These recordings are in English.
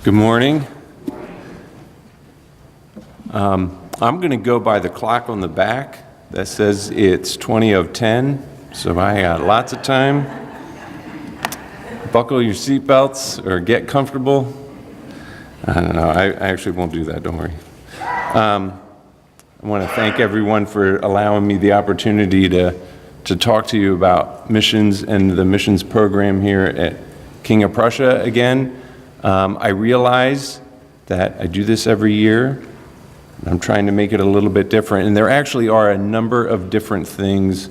Good morning. I'm going to go by the clock on the back that says it's 20 of 10, so I got lots of time. Buckle your seatbelts or get comfortable. I don't know, I actually won't do that, don't worry. I want to thank everyone for allowing me the opportunity to talk to you about missions and the missions program here at King of Prussia again. I realize that I do this every year. I'm trying to make it a little bit different, and there actually are a number of different things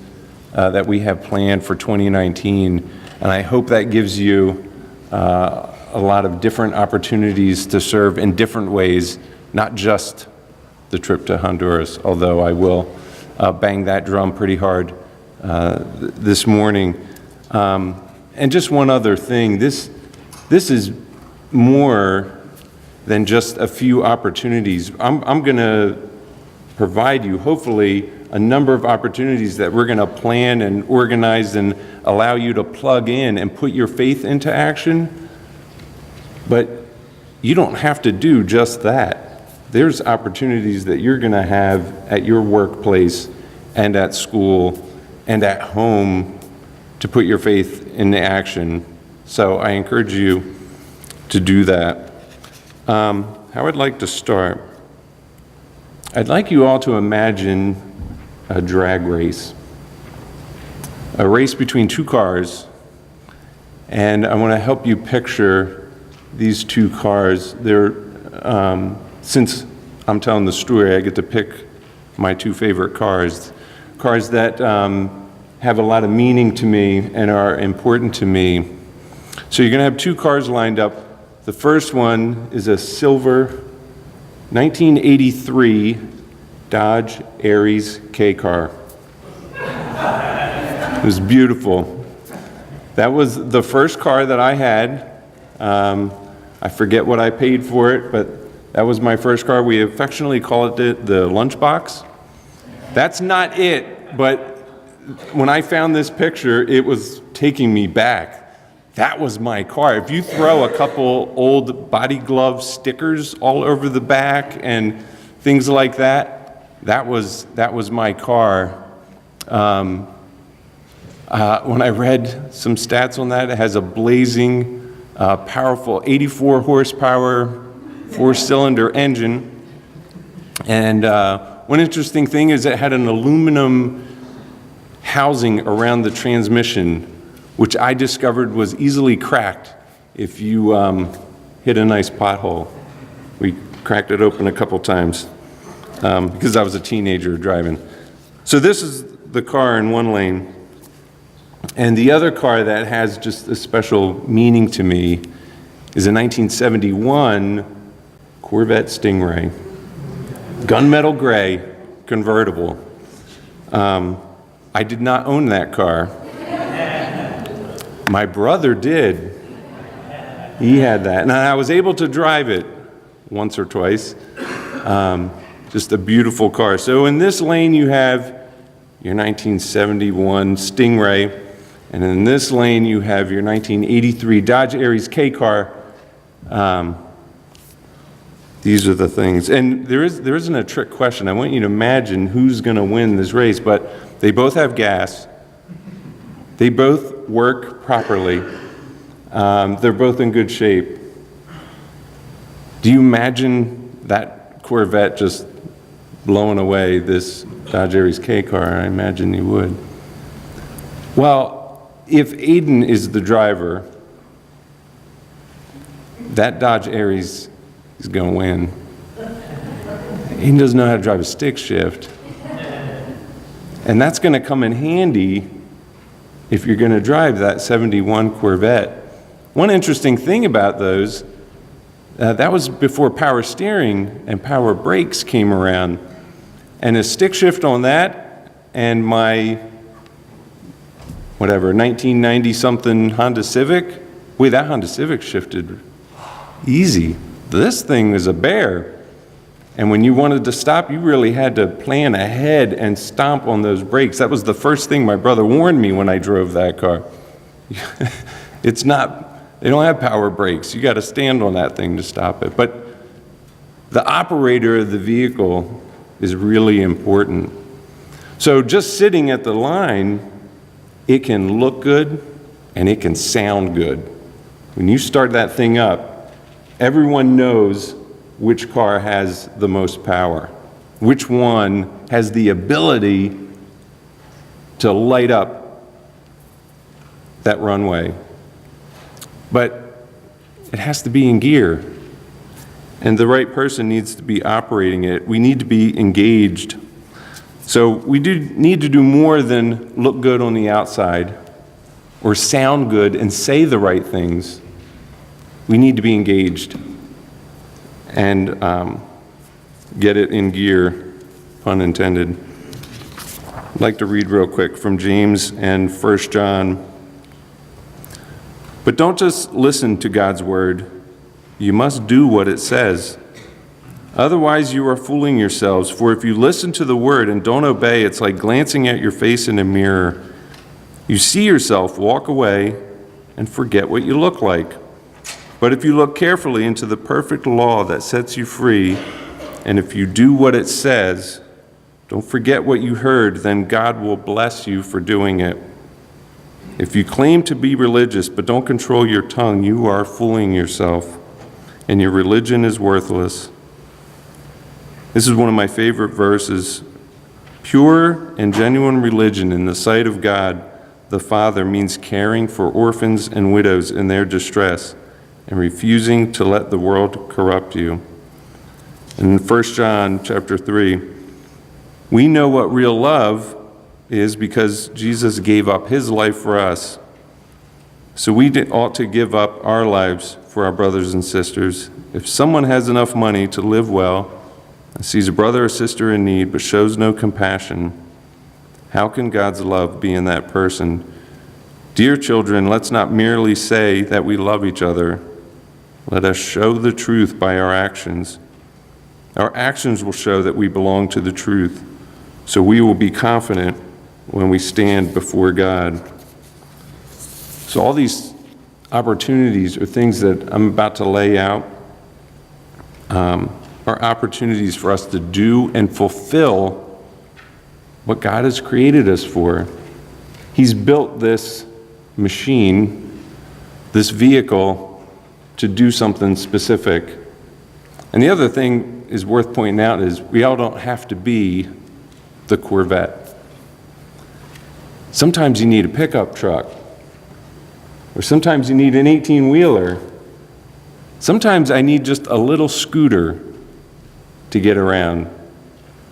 that we have planned for 2019, and I hope that gives you a lot of different opportunities to serve in different ways, not just the trip to Honduras, although I will bang that drum pretty hard this morning. And just one other thing, this is more than just a few opportunities. I'm going to provide you, hopefully, a number of opportunities that we're going to plan and organize and allow you to plug in and put your faith into action. But you don't have to do just that. There's opportunities that you're going to have at your workplace and at school and at home to put your faith into action. So I encourage you to do that. How I'd like to start, I'd like you all to imagine a drag race. A race between two cars, and I want to help you picture these two cars. They're, since I'm telling the story, I get to pick my two favorite cars that have a lot of meaning to me and are important to me. So you're going to have two cars lined up. The first one is a silver 1983 Dodge Aries K car. It was beautiful. That was the first car that I had. I forget what I paid for it, but that was my first car. We affectionately call it the lunchbox. That's not it, but when I found this picture, it was taking me back. That was my car. If you throw a couple old body glove stickers all over the back and things like that, that was my car. When I read some stats on that, it has a blazing, powerful 84 horsepower, 4-cylinder engine. And one interesting thing is it had an aluminum housing around the transmission, which I discovered was easily cracked if you hit a nice pothole. We cracked it open a couple times because I was a teenager driving. So this is the car in one lane. And the other car that has just a special meaning to me is a 1971 Corvette Stingray. Gunmetal gray, convertible. I did not own that car. My brother did. He had that. And I was able to drive it once or twice. Just a beautiful car. So in this lane you have your 1971 Stingray. And in this lane you have your 1983 Dodge Aries K car. These are the things. And there isn't a trick question. I want you to imagine who's going to win this race. But they both have gas. They both work properly. They're both in good shape. Do you imagine that Corvette just blowing away this Dodge Aries K car? I imagine you would. Well, if Aiden is the driver, that Dodge Aries is going to win. Aiden doesn't know how to drive a stick shift. And that's going to come in handy if you're going to drive that 71 Corvette. One interesting thing about those, that was before power steering and power brakes came around. And a stick shift on that and my, 1990-something Honda Civic, that Honda Civic shifted easy. This thing is a bear. And when you wanted to stop, you really had to plan ahead and stomp on those brakes. That was the first thing my brother warned me when I drove that car. It's not They don't have power brakes. You got to stand on that thing to stop it. But the operator of the vehicle is really important. So just sitting at the line, it can look good and it can sound good. When you start that thing up, everyone knows which car has the most power, which one has the ability to light up that runway. But it has to be in gear, and the right person needs to be operating it. We need to be engaged. So we do need to do more than look good on the outside or sound good and say the right things. We need to be engaged and get it in gear, pun intended. I'd like to read real quick from James and 1 John. But don't just listen to God's word. You must do what it says. Otherwise, you are fooling yourselves. For if you listen to the word and don't obey, it's like glancing at your face in a mirror. You see yourself, walk away, and forget what you look like. But if you look carefully into the perfect law that sets you free, and if you do what it says, don't forget what you heard, then God will bless you for doing it. If you claim to be religious but don't control your tongue, you are fooling yourself, and your religion is worthless. This is one of my favorite verses. Pure and genuine religion in the sight of God the Father means caring for orphans and widows in their distress and refusing to let the world corrupt you. In 1 John chapter 3, we know what real love is because Jesus gave up his life for us. So we ought to give up our lives for our brothers and sisters. If someone has enough money to live well and sees a brother or sister in need but shows no compassion, how can God's love be in that person? Dear children, let's not merely say that we love each other. Let us show the truth by our actions. Our actions will show that we belong to the truth, so we will be confident when we stand before God. So all these opportunities or things that I'm about to lay out are opportunities for us to do and fulfill what God has created us for. He's built this machine, this vehicle, to do something specific. And the other thing is worth pointing out is we all don't have to be the Corvette. Sometimes you need a pickup truck, or sometimes you need an 18-wheeler. Sometimes I need just a little scooter to get around.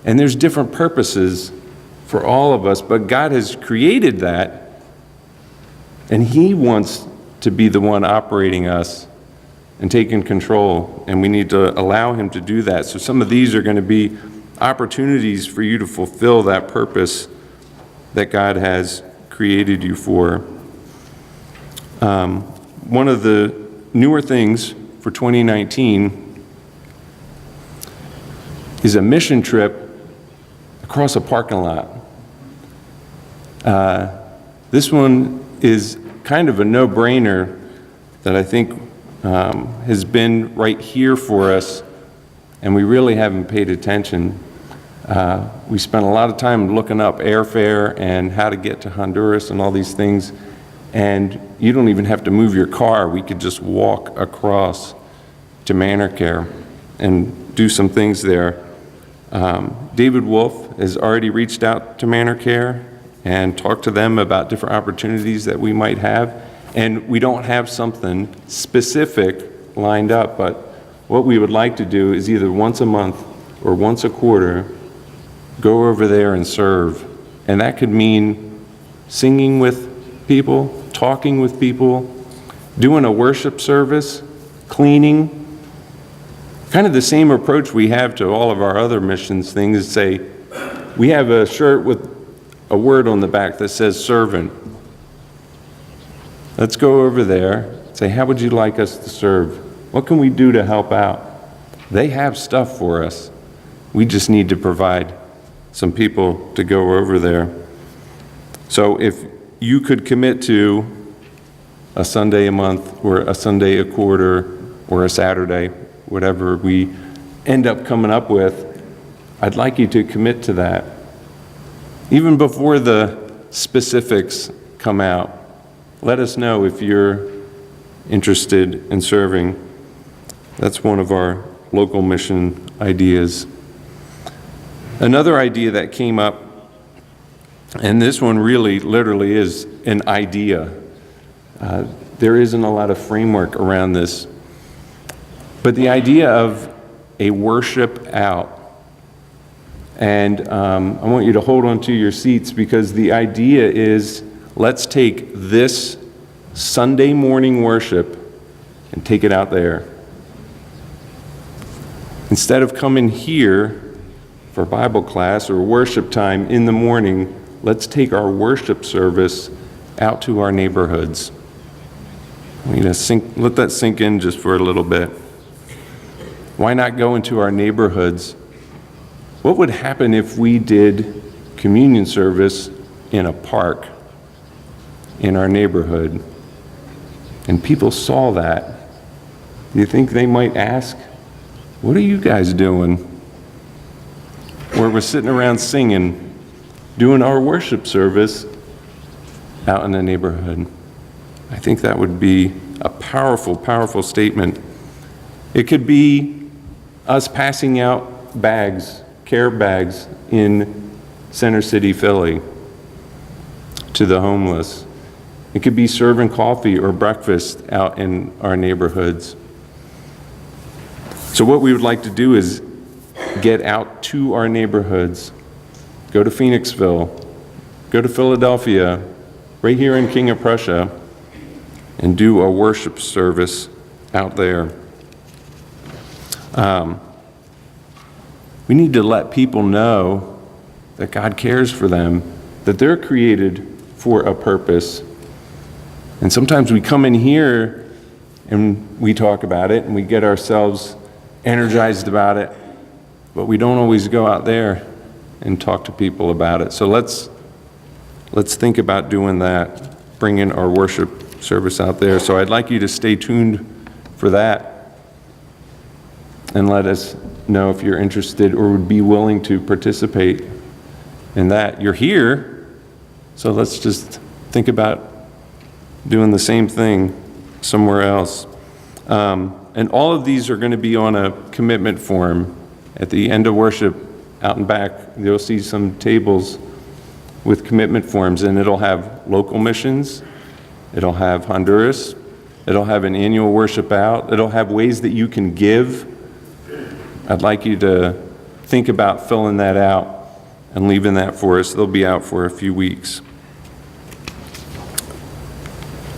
And there's different purposes for all of us, but God has created that, and he wants to be the one operating us and taking control, and we need to allow him to do that. So some of these are going to be opportunities for you to fulfill that purpose that God has created you for. One of the newer things for 2019 is a mission trip across a parking lot. This one is kind of a no-brainer that I think has been right here for us, and we really haven't paid attention. We spent a lot of time looking up airfare and how to get to Honduras and all these things, and you don't even have to move your car. We could just walk across to Manorcare and do some things there. David Wolf has already reached out to Manorcare and talked to them about different opportunities that we might have. And we don't have something specific lined up, but what we would like to do is either once a month or once a quarter, go over there and serve. And that could mean singing with people, talking with people, doing a worship service, cleaning. Kind of the same approach we have to all of our other missions things. Say, we have a shirt with a word on the back that says servant. Let's go over there, say, how would you like us to serve? What can we do to help out? They have stuff for us. We just need to provide some people to go over there. So if you could commit to a Sunday a month, or a Sunday a quarter, or a Saturday, whatever we end up coming up with, I'd like you to commit to that. Even before the specifics come out, let us know if you're interested in serving. That's one of our local mission ideas. Another idea that came up, and this one really literally is an idea. There isn't a lot of framework around this, but the idea of a worship out. And I want you to hold on to your seats, because the idea is, let's take this Sunday morning worship and take it out there. Instead of coming here for Bible class or worship time in the morning, let's take our worship service out to our neighborhoods. Let that sink in just for a little bit. Why not go into our neighborhoods? What would happen if we did communion service in a park in our neighborhood and people saw that? Do you think they might ask, "What are you guys doing?" Or we're sitting around singing, doing our worship service out in the neighborhood. I think that would be a powerful, powerful statement. It could be us passing out bags, care bags in Center City, Philly, to the homeless. It could be serving coffee or breakfast out in our neighborhoods. So what we would like to do is get out to our neighborhoods. Go to Phoenixville, go to Philadelphia, right here in King of Prussia, and do a worship service out there. We need to let people know that God cares for them, that they're created for a purpose. And sometimes we come in here and we talk about it and we get ourselves energized about it, but we don't always go out there and talk to people about it. So let's think about doing that, bringing our worship service out there. So I'd like you to stay tuned for that and let us know if you're interested or would be willing to participate in that. You're here, so let's just think about doing the same thing somewhere else. And all of these are going to be on a commitment form. At the end of worship, out and back, you'll see some tables with commitment forms, and it'll have local missions, it'll have Honduras, it'll have an annual worship out, it'll have ways that you can give. I'd like you to think about filling that out and leaving that for us. They'll be out for a few weeks.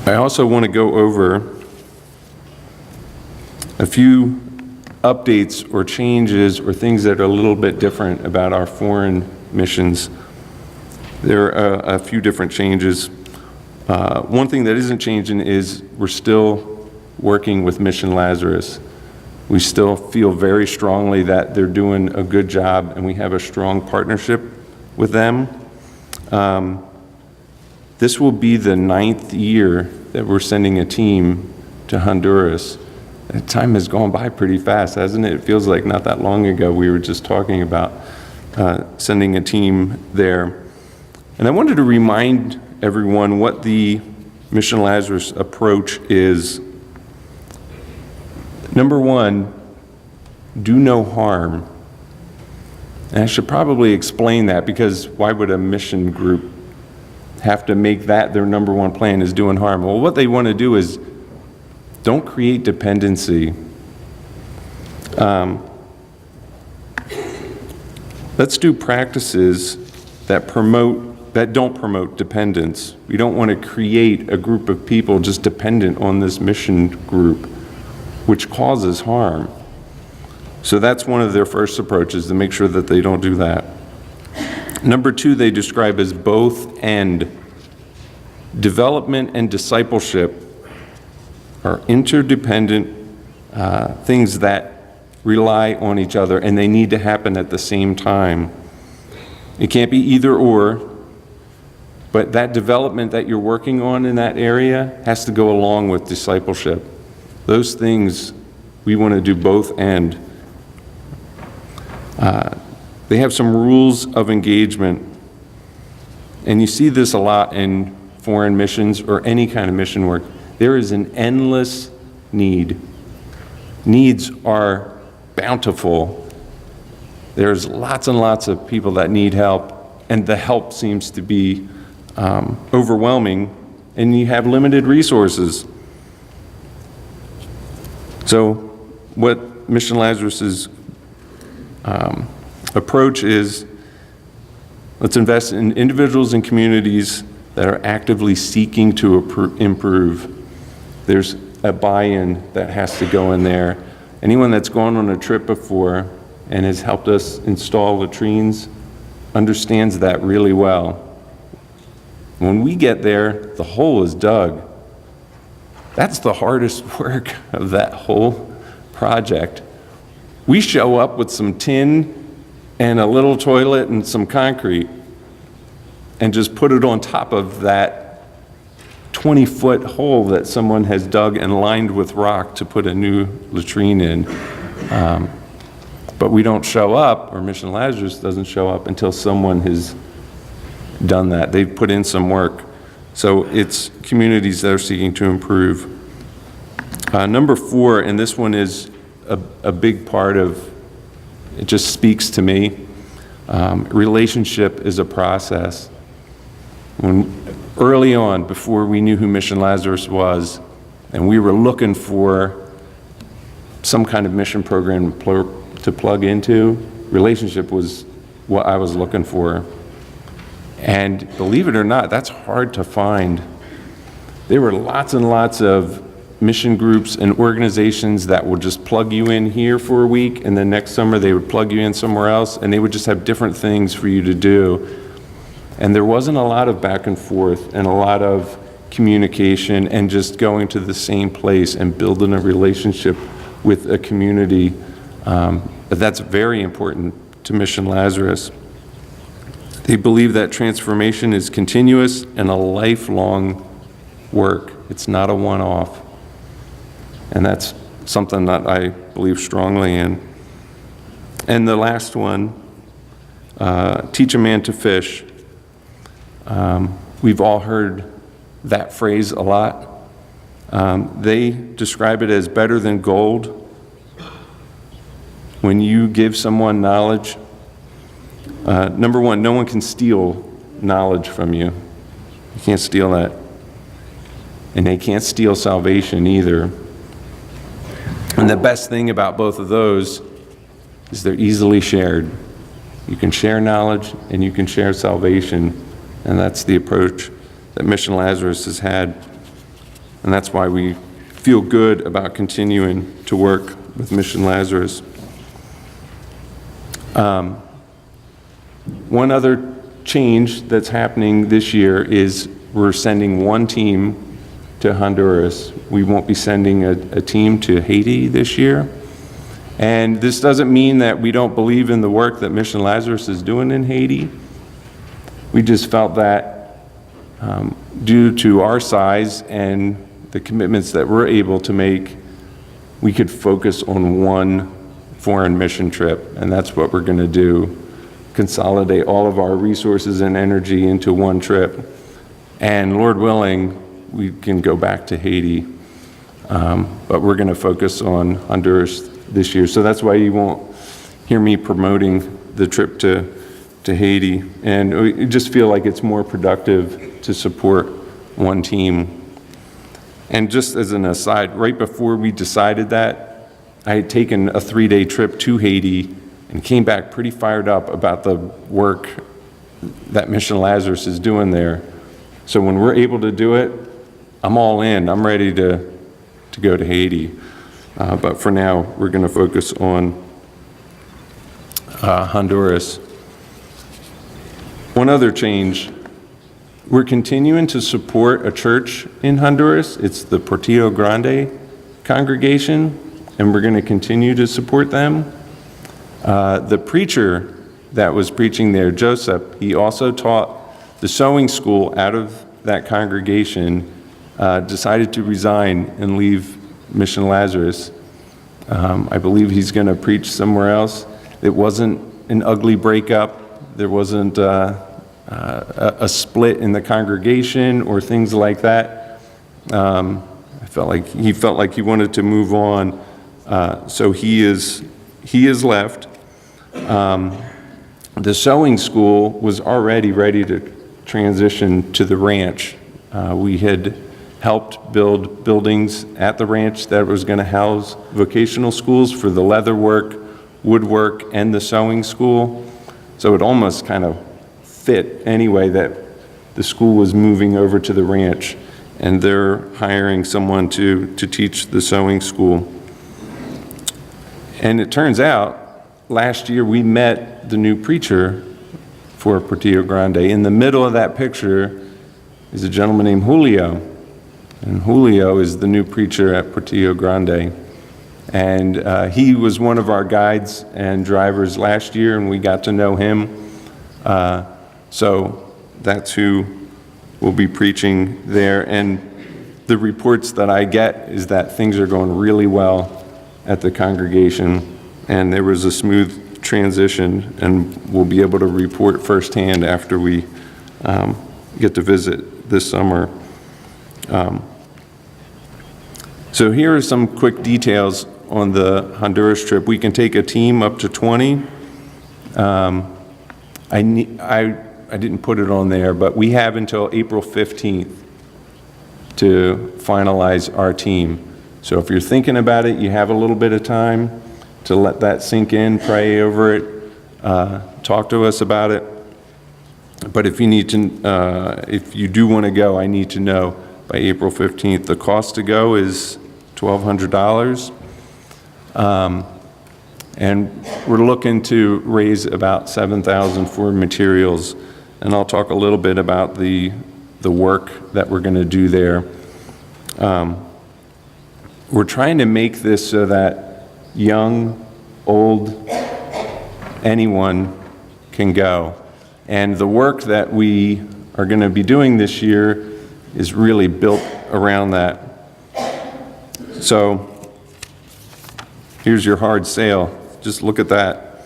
I also want to go over a few updates or changes or things that are a little bit different about our foreign missions. There are a few different changes. One thing that isn't changing is we're still working with Mission Lazarus. We still feel very strongly that they're doing a good job, and we have a strong partnership with them. This will be the 9th year that we're sending a team to Honduras. That time has gone by pretty fast, hasn't it? It feels like not that long ago we were just talking about sending a team there. And I wanted to remind everyone what the Mission Lazarus approach is. Number one, do no harm. And I should probably explain that, because why would a mission group have to make that their number one plan, is doing harm? Well, what they want to do is don't create dependency. Let's do practices that don't promote dependence. We don't want to create a group of people just dependent on this mission group, which causes harm. So that's one of their first approaches, to make sure that they don't do that. Number two, they describe as both and. Development and discipleship are interdependent things that rely on each other, and they need to happen at the same time. It can't be either or. But that development that you're working on in that area has to go along with discipleship. Those things, we want to do both and. They have some rules of engagement. And you see this a lot in foreign missions or any kind of mission work. There is an endless need. Needs are bountiful. There's lots and lots of people that need help, and the help seems to be overwhelming, and you have limited resources. So what Mission Lazarus's approach is, let's invest in individuals and communities that are actively seeking to improve. There's a buy-in that has to go in there. Anyone that's gone on a trip before and has helped us install latrines understands that really well. When we get there, the hole is dug. That's the hardest work of that whole project. We show up with some tin and a little toilet and some concrete and just put it on top of that 20-foot hole that someone has dug and lined with rock to put a new latrine in. But we don't show up, or Mission Lazarus doesn't show up until someone has done that. They've put in some work. So it's communities that are seeking to improve. Number 4, and this one is a big part of, it just speaks to me. Relationship is a process. When early on, before we knew who Mission Lazarus was, and we were looking for some kind of mission program to plug into, relationship was what I was looking for. And believe it or not, that's hard to find. There were lots and lots of mission groups and organizations that would just plug you in here for a week, and then next summer they would plug you in somewhere else, and they would just have different things for you to do. And there wasn't a lot of back and forth and a lot of communication and just going to the same place and building a relationship with a community. But that's very important to Mission Lazarus. They believe that transformation is continuous and a lifelong work. It's not a one-off. And that's something that I believe strongly in. And the last one, teach a man to fish. We've all heard that phrase a lot. They describe it as better than gold. When you give someone knowledge, number one, no one can steal knowledge from you. You can't steal that. And they can't steal salvation either. And the best thing about both of those is they're easily shared. You can share knowledge and you can share salvation. And that's the approach that Mission Lazarus has had. And that's why we feel good about continuing to work with Mission Lazarus. One other change that's happening this year is we're sending one team to Honduras. We won't be sending a team to Haiti this year. And this doesn't mean that we don't believe in the work that Mission Lazarus is doing in Haiti. We just felt that due to our size and the commitments that we're able to make, we could focus on one foreign mission trip, and that's what we're going to do. Consolidate all of our resources and energy into one trip. And Lord willing, we can go back to Haiti. But we're going to focus on Honduras this year. So that's why you won't hear me promoting the trip to Haiti. And we just feel like it's more productive to support one team. And just as an aside, right before we decided that, I had taken a 3-day trip to Haiti and came back pretty fired up about the work that Mission Lazarus is doing there. So when we're able to do it, I'm all in. I'm ready to go to Haiti. But for now, we're going to focus on Honduras. One other change, we're continuing to support a church in Honduras. It's the Portillo Grande congregation, and we're going to continue to support them. The preacher that was preaching there, Joseph, he also taught the sewing school out of that congregation decided to resign and leave Mission Lazarus. I believe he's going to preach somewhere else. It wasn't an ugly breakup. There wasn't a split in the congregation or things like that. I felt like he wanted to move on, so he is left. The sewing school was already ready to transition to the ranch. We had helped build buildings at the ranch that was going to house vocational schools for the leatherwork, woodwork, and the sewing school. So it almost kind of fit anyway that the school was moving over to the ranch, and they're hiring someone to teach the sewing school. And it turns out, last year we met the new preacher for Portillo Grande. In the middle of that picture is a gentleman named Julio. And Julio is the new preacher at Portillo Grande. And he was one of our guides and drivers last year, and we got to know him. So that's who will be preaching there. And the reports that I get is that things are going really well at the congregation, and there was a smooth transition, and we'll be able to report firsthand after we get to visit this summer. So here are some quick details on the Honduras trip. We can take a team up to 20. I didn't put it on there, but we have until April 15th to finalize our team. So if you're thinking about it, you have a little bit of time to let that sink in, pray over it, talk to us about it. But if you need to, if you do want to go, I need to know by April 15th. The cost to go is $1,200. And we're looking to raise about $7,000 for materials. And I'll talk a little bit about the work that we're going to do there. We're trying to make this so that young, old, anyone can go. And the work that we are going to be doing this year is really built around that. So here's your hard sale. Just look at that.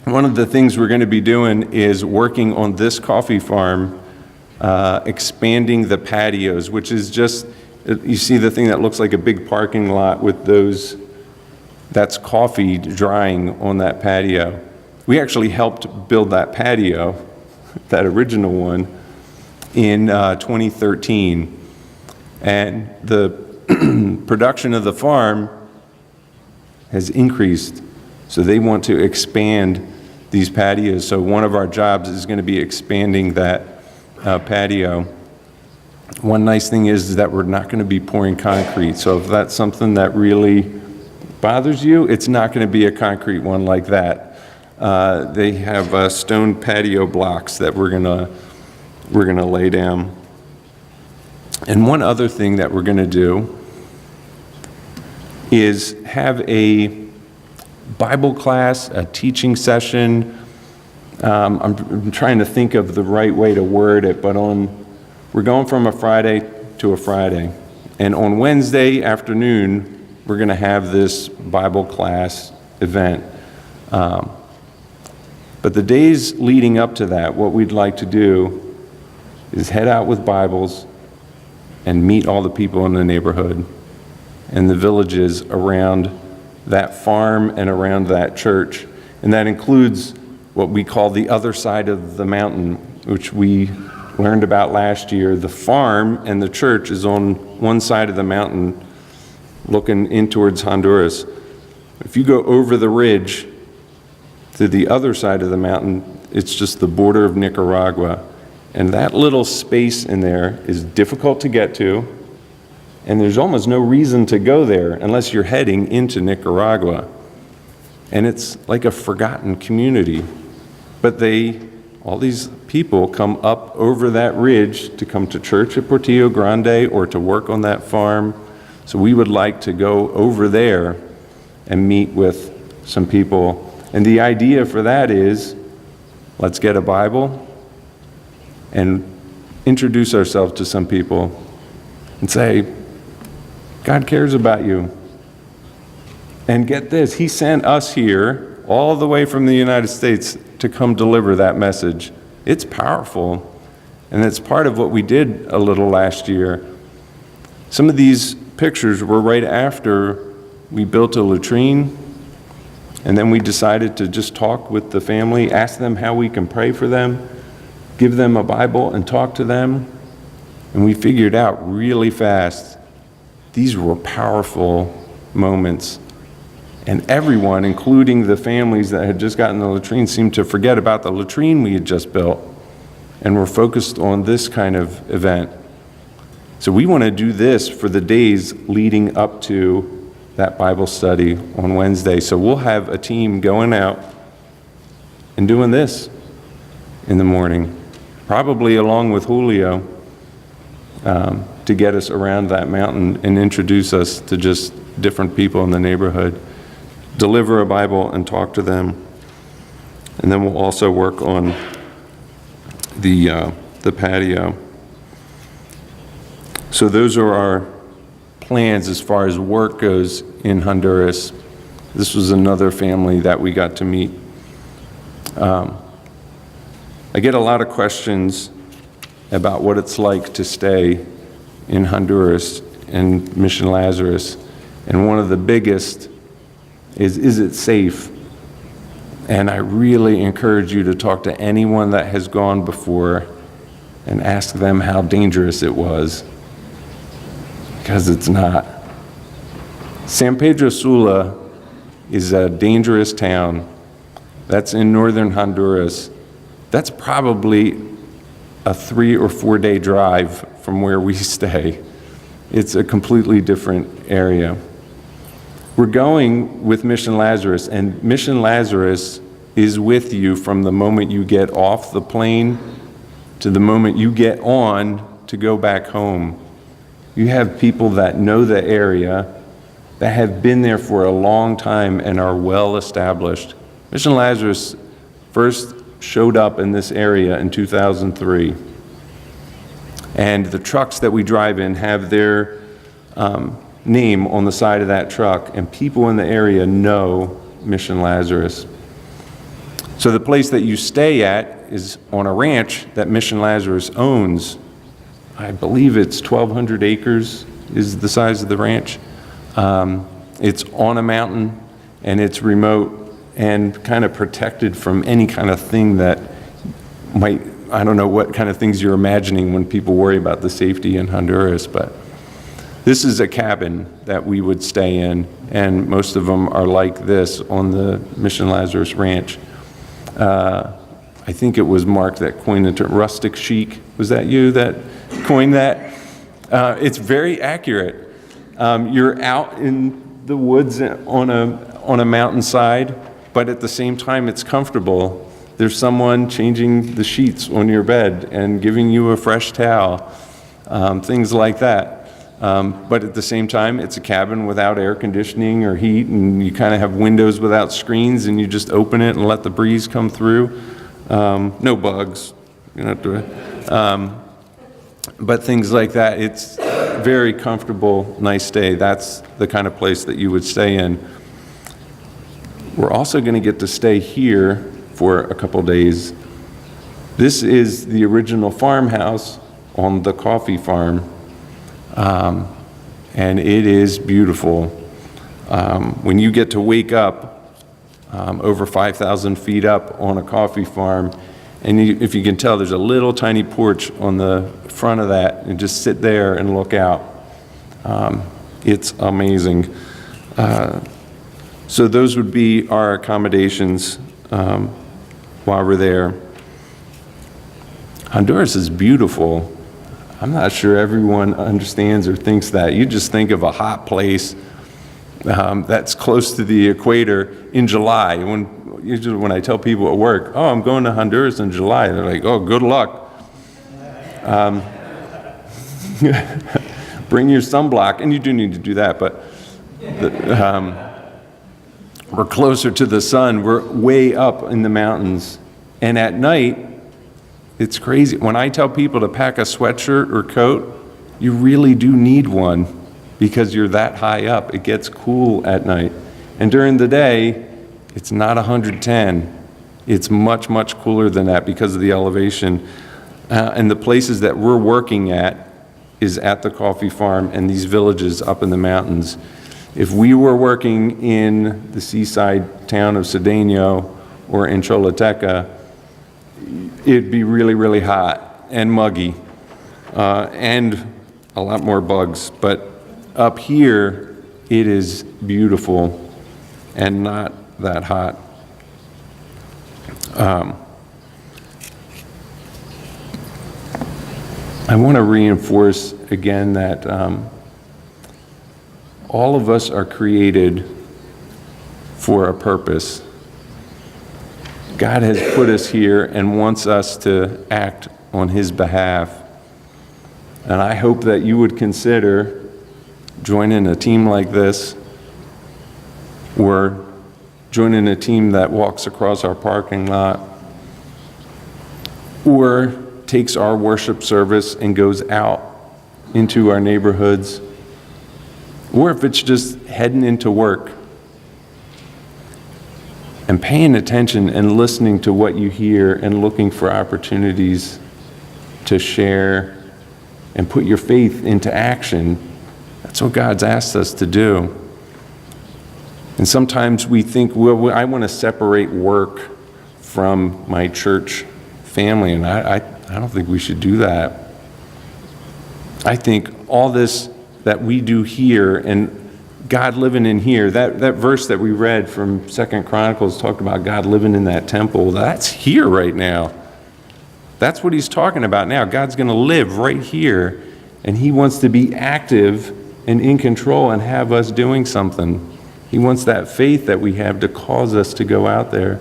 One of the things we're going to be doing is working on this coffee farm, expanding the patios, which is just, you see the thing that looks like a big parking lot with those, that's coffee drying on that patio. We actually helped build that patio, that original one, in 2013. And the production of the farm has increased, so they want to expand these patios. So one of our jobs is going to be expanding that patio. One nice thing is that we're not going to be pouring concrete, so if that's something that really bothers you, it's not going to be a concrete one like that. They have stone patio blocks that we're gonna lay down. And one other thing that we're gonna do is have a Bible class, a teaching session. I'm trying to think of the right way to word it, but we're going from a Friday to a Friday. And on Wednesday afternoon, we're gonna have this Bible class event. But the days leading up to that, what we'd like to do is head out with Bibles and meet all the people in the neighborhood and the villages around that farm and around that church. And that includes what we call the other side of the mountain, which we learned about last year. The farm and the church is on one side of the mountain looking in towards Honduras. If you go over the ridge to the other side of the mountain, it's just the border of Nicaragua. And that little space in there is difficult to get to, and there's almost no reason to go there unless you're heading into Nicaragua. And it's like a forgotten community. But all these people come up over that ridge to come to church at Portillo Grande or to work on that farm. So we would like to go over there and meet with some people. And the idea for that is Let's get a Bible and introduce ourselves to some people and say, God cares about you. And get this, he sent us here all the way from the United States to come deliver that message. It's powerful, and it's part of what we did a little last year. Some of these pictures were right after we built a latrine, and then we decided to just talk with the family, ask them how we can pray for them, give them a Bible and talk to them. And we figured out really fast, these were powerful moments. And everyone, including the families that had just gotten the latrine, seemed to forget about the latrine we had just built and were focused on this kind of event. So we want to do this for the days leading up to that Bible study on Wednesday. So we'll have a team going out and doing this in the morning, probably along with Julio, to get us around that mountain and introduce us to just different people in the neighborhood, deliver a Bible and talk to them. And then we'll also work on the patio. So those are our plans as far as work goes in Honduras. This was another family that we got to meet. I get a lot of questions about what it's like to stay in Honduras and Mission Lazarus. And one of the biggest is it safe? And I really encourage you to talk to anyone that has gone before and ask them how dangerous it was, because it's not. San Pedro Sula is a dangerous town. That's in northern Honduras. That's probably a 3 or 4 day drive from where we stay. It's a completely different area. We're going with Mission Lazarus, and Mission Lazarus is with you from the moment you get off the plane to the moment you get on to go back home. You have people that know the area, that have been there for a long time and are well established. Mission Lazarus first showed up in this area in 2003. And the trucks that we drive in have their name on the side of that truck, and people in the area know Mission Lazarus. So the place that you stay at is on a ranch that Mission Lazarus owns. I believe it's 1,200 acres is the size of the ranch. It's on a mountain, and it's remote and kind of protected from any kind of thing that might, I don't know what kind of things you're imagining when people worry about the safety in Honduras, but this is a cabin that we would stay in, and most of them are like this on the Mission Lazarus Ranch. I think it was Mark that coined the term rustic chic. Was that you that coined that? It's very accurate. You're out in the woods on a mountainside, but at the same time it's comfortable. There's someone changing the sheets on your bed and giving you a fresh towel, things like that. But at the same time, it's a cabin without air conditioning or heat, and you kind of have windows without screens, and you just open it and let the breeze come through. No bugs, you don't have to, but things like that. It's very comfortable, nice stay. That's the kind of place that you would stay in. We're also going to get to stay here for a couple days. This is the original farmhouse on the coffee farm. And it is beautiful. When you get to wake up over 5,000 feet up on a coffee farm, and if you can tell, there's a little tiny porch on the front of that, and just sit there and look out. It's amazing. So those would be our accommodations while we're there. Honduras is beautiful. I'm not sure everyone understands or thinks that. You just think of a hot place that's close to the equator in July. Usually when I tell people at work, oh, I'm going to Honduras in July, they're like, oh, good luck. Bring your sunblock, and you do need to do that, but we're closer to the sun. We're way up in the mountains, And at night, it's crazy. When I tell people to pack a sweatshirt or coat, you really do need one because you're that high up. It gets cool at night. And during the day, it's not 110. It's much, much cooler than that because of the elevation. And the places that we're working at is at the coffee farm and these villages up in the mountains. If we were working in the seaside town of Cedeno or in Choluteca, it'd be really, really hot and muggy and a lot more bugs. But up here, it is beautiful and not that hot. I want to reinforce again that all of us are created for a purpose. God has put us here and wants us to act on His behalf. And I hope that you would consider joining a team like this, or joining a team that walks across our parking lot, or takes our worship service and goes out into our neighborhoods, or if it's just heading into work and paying attention and listening to what you hear and looking for opportunities to share and put your faith into action. That's what God's asked us to do. And sometimes we think, well, I want to separate work from my church family, and I don't think we should do that. I think all this that we do here and God living in here, that verse that we read from 2 Chronicles talked about God living in that temple, that's here right now. That's what he's talking about now. God's going to live right here, and he wants to be active and in control and have us doing something. He wants that faith that we have to cause us to go out there.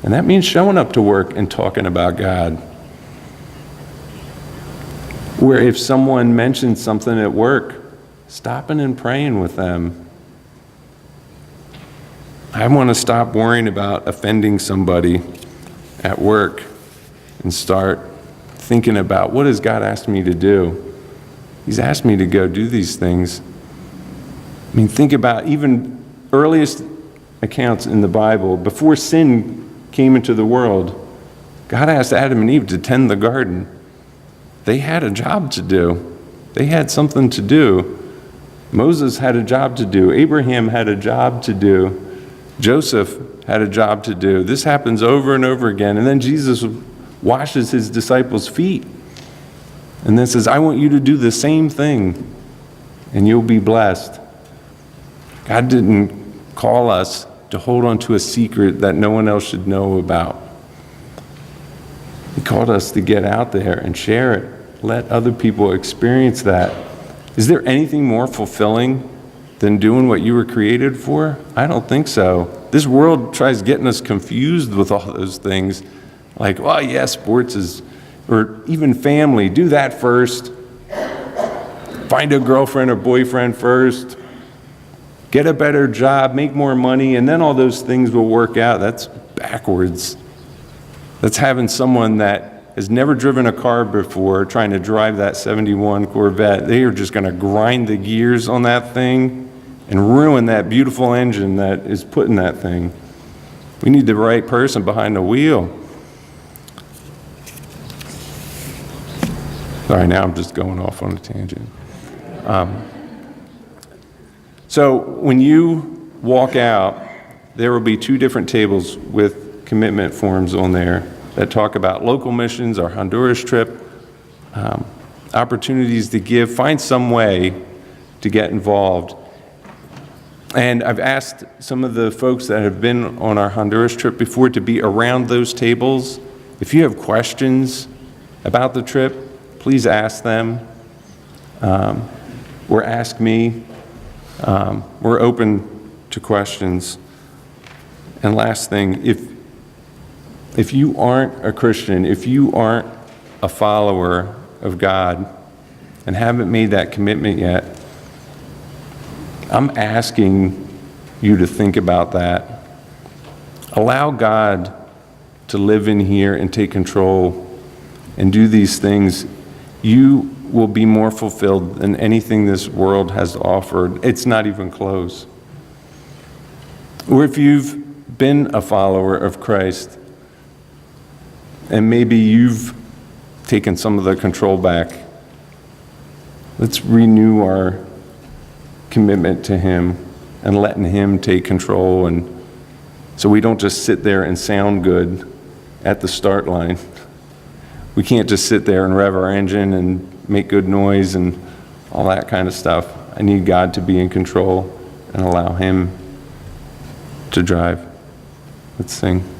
And that means showing up to work and talking about God. Where if someone mentions something at work, stopping and praying with them. I want to stop worrying about offending somebody at work and start thinking about, what has God asked me to do? He's asked me to go do these things. I mean, think about even earliest accounts in the Bible. Before sin came into the world, God asked Adam and Eve to tend the garden. They had a job to do. They had something to do. Moses had a job to do. Abraham had a job to do. Joseph had a job to do. This happens over and over again. And then Jesus washes his disciples' feet and then says, I want you to do the same thing and you'll be blessed. God didn't call us to hold on to a secret that no one else should know about. He called us to get out there and share it. Let other people experience that. Is there anything more fulfilling than doing what you were created for? I don't think so. This world tries getting us confused with all those things. Like, well, yeah, sports is, or even family, do that first. Find a girlfriend or boyfriend first. Get a better job, make more money, and then all those things will work out. That's backwards. That's having someone that has never driven a car before trying to drive that 71 Corvette. They are just going to grind the gears on that thing and ruin that beautiful engine that is put in that thing. We need the right person behind the wheel. Sorry, now I'm just going off on a tangent. So when you walk out, there will be 2 different tables with commitment forms on there that talk about local missions, our Honduras trip, opportunities to give. Find some way to get involved. And I've asked some of the folks that have been on our Honduras trip before to be around those tables. If you have questions about the trip, please ask them or ask me. We're open to questions. And last thing, if you aren't a Christian, if you aren't a follower of God and haven't made that commitment yet, I'm asking you to think about that. Allow God to live in here and take control and do these things, you will be more fulfilled than anything this world has offered. It's not even close. Or if you've been a follower of Christ, and maybe you've taken some of the control back, let's renew our commitment to Him and letting Him take control, and so we don't just sit there and sound good at the start line. We can't just sit there and rev our engine and make good noise and all that kind of stuff. I need God to be in control and allow Him to drive. Let's sing.